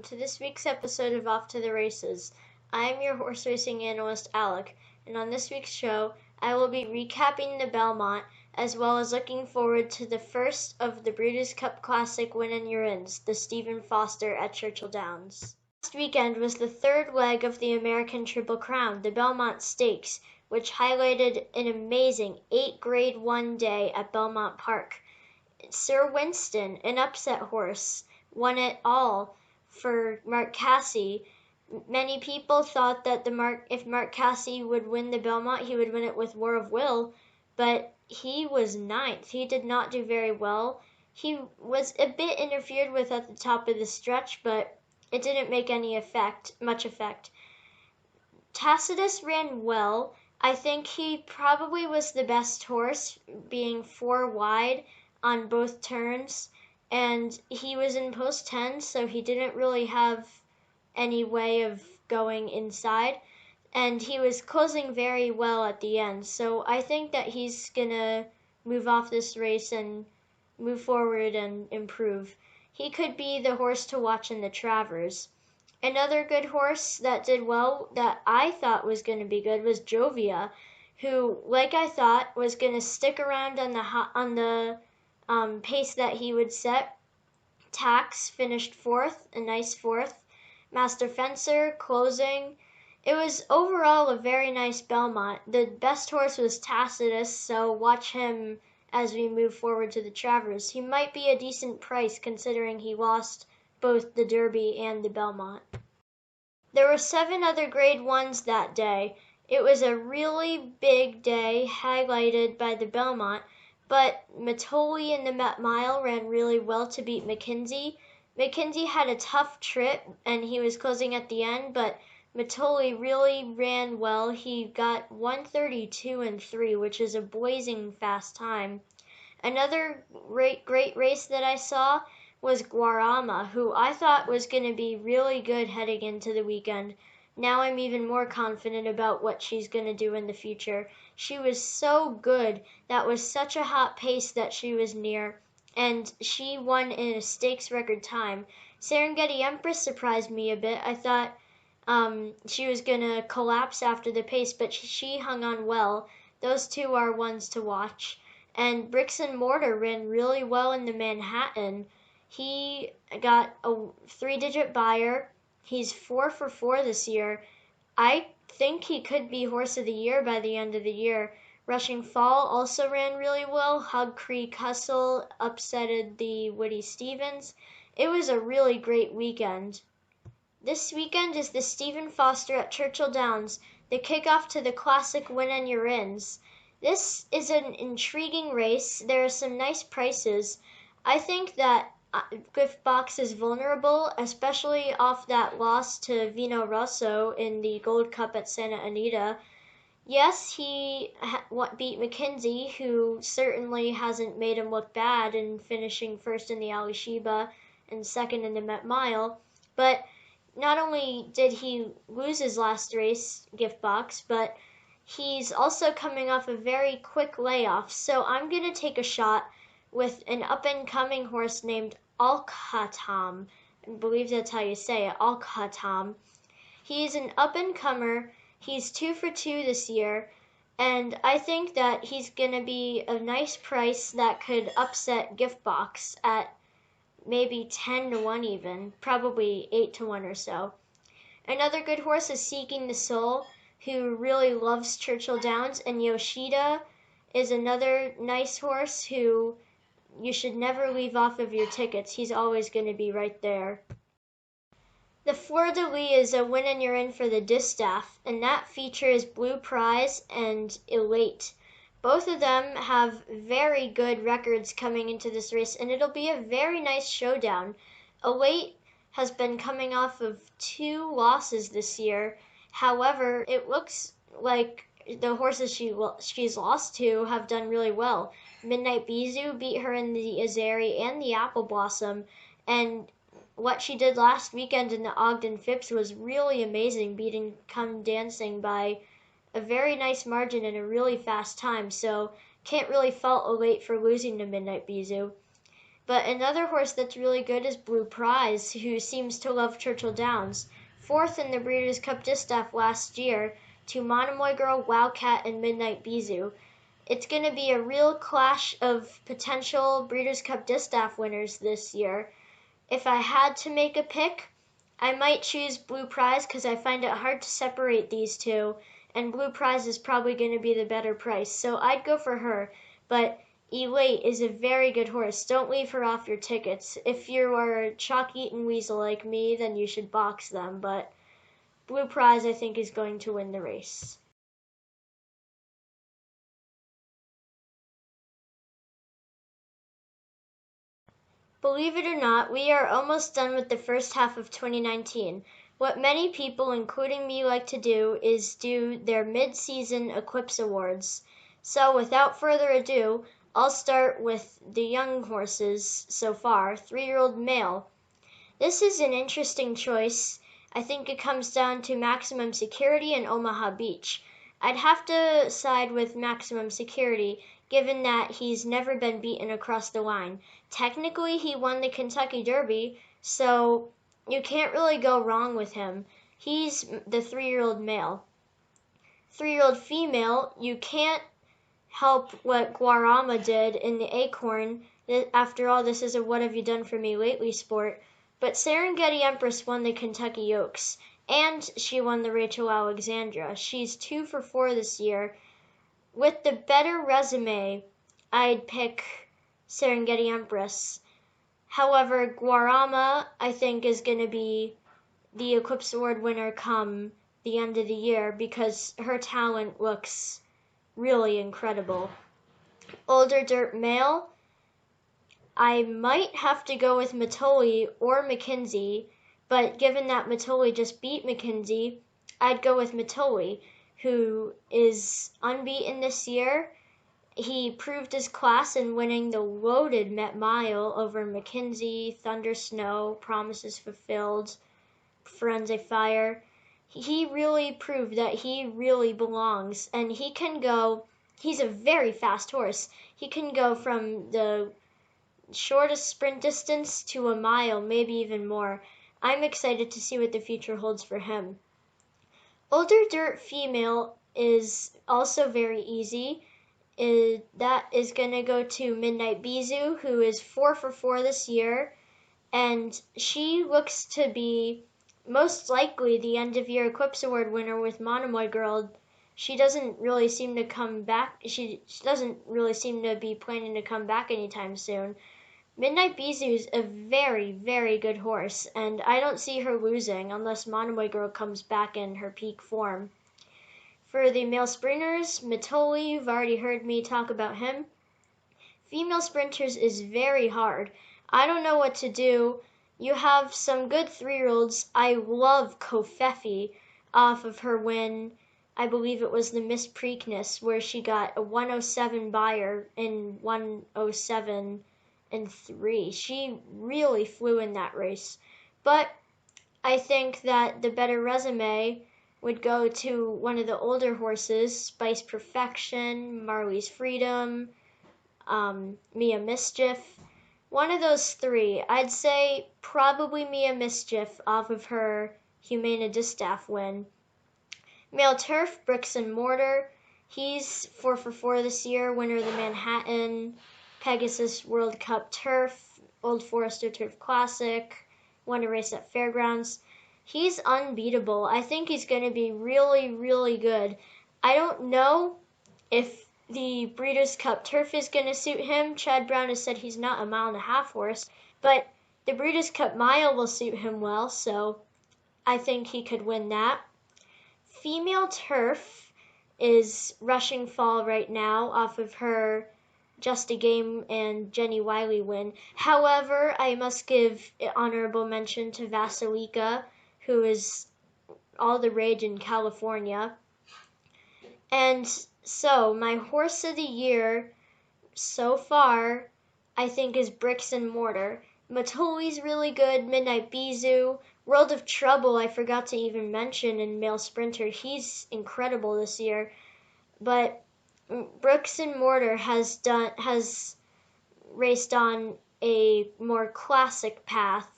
welcome to this week's episode of Off to the Races. I'm your horse racing analyst, Alec, and on this week's show, I will be recapping the Belmont, as well as looking forward to the first of the Breeders' Cup Classic win-and-you're-ins, the Stephen Foster at Churchill Downs. Last weekend was the third leg of the American Triple Crown, the Belmont Stakes, which highlighted an amazing 8 Grade 1 day at Belmont Park. Sir Winston, an upset horse, won it all for Mark Casse. Many people thought that if Mark Casse would win the Belmont, he would win it with War of Will, but he was ninth. He did not do very well. He was a bit interfered with at the top of the stretch, but it didn't make much effect. Tacitus ran well. I think he probably was the best horse, being 4 wide on both turns, and he was in post 10, so he didn't really have any way of going inside, and he was closing very well at the end, so I think that he's gonna move off this race and move forward and improve. He could be the horse to watch in the Travers. Another good horse that did well that I thought was going to be good was Jovia, who, like I thought, was going to stick around on the pace that he would set. Tax finished 4th, a nice 4th. Master Fencer closing. It was overall a very nice Belmont. The best horse was Tacitus, so watch him as we move forward to the Travers. He might be a decent price considering he lost both the Derby and the Belmont. There were 7 other Grade 1s that day. It was a really big day highlighted by the Belmont, but Matoli in the Met Mile ran really well to beat McKinsey. McKinsey had a tough trip and he was closing at the end, but Matoli really ran well. He got 1:32 and 3, which is a blazing fast time. Another great race that I saw was Guarama, who I thought was going to be really good heading into the weekend. Now I'm even more confident about what she's going to do in the future. She was so good. That was such a hot pace that she was near, and she won in a stakes record time. Serengeti Empress surprised me a bit. I thought she was going to collapse after the pace, but she hung on well. Those two are ones to watch. And Bricks and Mortar ran really well in the Manhattan. He got a 3-digit buyer. He's 4 for 4 this year. I think he could be Horse of the Year by the end of the year. Rushing Fall also ran really well. Hug Creek Hustle upsetted the Woody Stevens. It was a really great weekend. This weekend is the Stephen Foster at Churchill Downs, the kickoff to the Classic win-and-you're-ins. This is an intriguing race. There are some nice prices. I think that Gift Box is vulnerable, especially off that loss to Vino Rosso in the Gold Cup at Santa Anita. Yes, he beat McKinsey, who certainly hasn't made him look bad in finishing first in the Alysheba and second in the Met Mile, but not only did he lose his last race, Gift Box, but he's also coming off a very quick layoff, so I'm going to take a shot with an up-and-coming horse named Alcatam. I believe that's how you say it, Alcatam. He's an up-and-comer. He's 2 for 2 this year, and I think that he's going to be a nice price that could upset Gift Box at maybe 10 to 1 even, probably 8 to 1 or so. Another good horse is Seeking the Soul, who really loves Churchill Downs, and Yoshida is another nice horse who you should never leave off of your tickets. He's always going to be right there. The Fleur de Lis is a win-and-you're-in for the Distaff, and that features Blue Prize and Elate. Both of them have very good records coming into this race, and it'll be a very nice showdown. Elate has been coming off of 2 losses this year. However, it looks like the horses she's lost to have done really well. Midnight Bijou beat her in the Azeri and the Apple Blossom, and what she did last weekend in the Ogden Phipps was really amazing, beating Come Dancing by a very nice margin and a really fast time, so can't really fault Elate for losing to Midnight Bijou. But another horse that's really good is Blue Prize, who seems to love Churchill Downs. Fourth in the Breeders' Cup Distaff last year to Monomoy Girl, Wildcat, and Midnight Bijou. It's going to be a real clash of potential Breeders' Cup Distaff winners this year. If I had to make a pick, I might choose Blue Prize because I find it hard to separate these two, and Blue Prize is probably going to be the better price, so I'd go for her. But Elate is a very good horse. Don't leave her off your tickets. If you are a chalk-eaten weasel like me, then you should box them, but Blue Prize, I think, is going to win the race. Believe it or not, we are almost done with the first half of 2019. What many people, including me, like to do is do their mid-season Eclipse Awards. So without further ado, I'll start with the young horses so far, 3-year-old male. This is an interesting choice. I think it comes down to Maximum Security and Omaha Beach. I'd have to side with Maximum Security, given that he's never been beaten across the line. Technically, he won the Kentucky Derby, so you can't really go wrong with him. He's the 3-year-old male. 3-year-old female, you can't help what Guarama did in the Acorn. After all, this is a what have you done for me lately sport. But Serengeti Empress won the Kentucky Oaks, and she won the Rachel Alexandra. She's 2 for 4 this year. With the better resume, I'd pick Serengeti Empress. However, Guarama, I think, is going to be the Eclipse Award winner come the end of the year because her talent looks really incredible. Older dirt male, I might have to go with Matoli or McKinsey, but given that Matoli just beat McKinsey, I'd go with Matoli, who is unbeaten this year. He proved his class in winning the loaded Met Mile over McKinsey, Thunder Snow, Promises Fulfilled, Firenze Fire. He really proved that he really belongs, and he can go, he's a very fast horse. He can go from the shortest sprint distance to a mile, maybe even more. I'm excited to see what the future holds for him. Older dirt female is also very easy. That is going to go to Midnight Bijou, who is 4 for 4 this year, and she looks to be most likely the end of year Eclipse Award winner with Monomoy Girl. She doesn't really seem to come back. She doesn't really seem to be planning to come back anytime soon. Midnight Bijou is a very, very good horse, and I don't see her losing unless Monomoy Girl comes back in her peak form. For the male sprinters, Matoli, you've already heard me talk about him. Female sprinters is very hard. I don't know what to do. You have some good 3-year-olds. I love Kofefi off of her win. I believe it was the Miss Preakness where she got a 107 buyer in 107 and 3. She really flew in that race. But I think that the better resume would go to one of the older horses, Spice Perfection, Marley's Freedom, Mia Mischief. One of those 3. I'd say probably Mia Mischief off of her Humana Distaff win. Male turf, Bricks and Mortar. He's 4 for 4 this year, winner of the Manhattan Pegasus World Cup Turf, Old Forester Turf Classic, won a race at Fairgrounds. He's unbeatable. I think he's going to be really, really good. I don't know if the Breeders' Cup Turf is going to suit him. Chad Brown has said he's not a 1.5 mile horse, but the Breeders' Cup Mile will suit him well, so I think he could win that. Female turf is Rushing Fall right now off of her Just a Game and Jenny Wiley win. However, I must give honorable mention to Vasilika, who is all the rage in California. And so, my horse of the year so far, I think, is Bricks and Mortar. Matoli's really good, Midnight Bijou. World of Trouble, I forgot to even mention in male sprinter. He's incredible this year. But Bricks and Mortar has raced on a more classic path.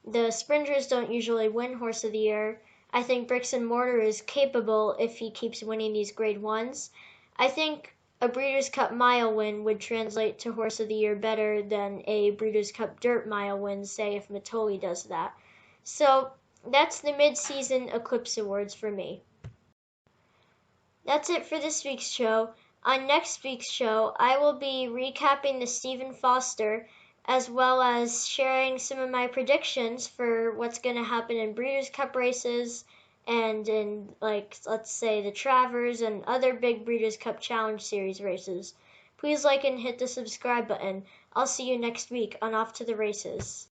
The sprinters don't usually win Horse of the Year. I think Bricks and Mortar is capable if he keeps winning these grade ones. I think a Breeders' Cup Mile win would translate to Horse of the Year better than a Breeders' Cup Dirt Mile win, say if Matoli does that. So that's the mid-season Eclipse Awards for me. That's it for this week's show. On next week's show, I will be recapping the Stephen Foster as well as sharing some of my predictions for what's going to happen in Breeders' Cup races and in, like, let's say the Travers and other big Breeders' Cup Challenge Series races. Please like and hit the subscribe button. I'll see you next week on Off to the Races.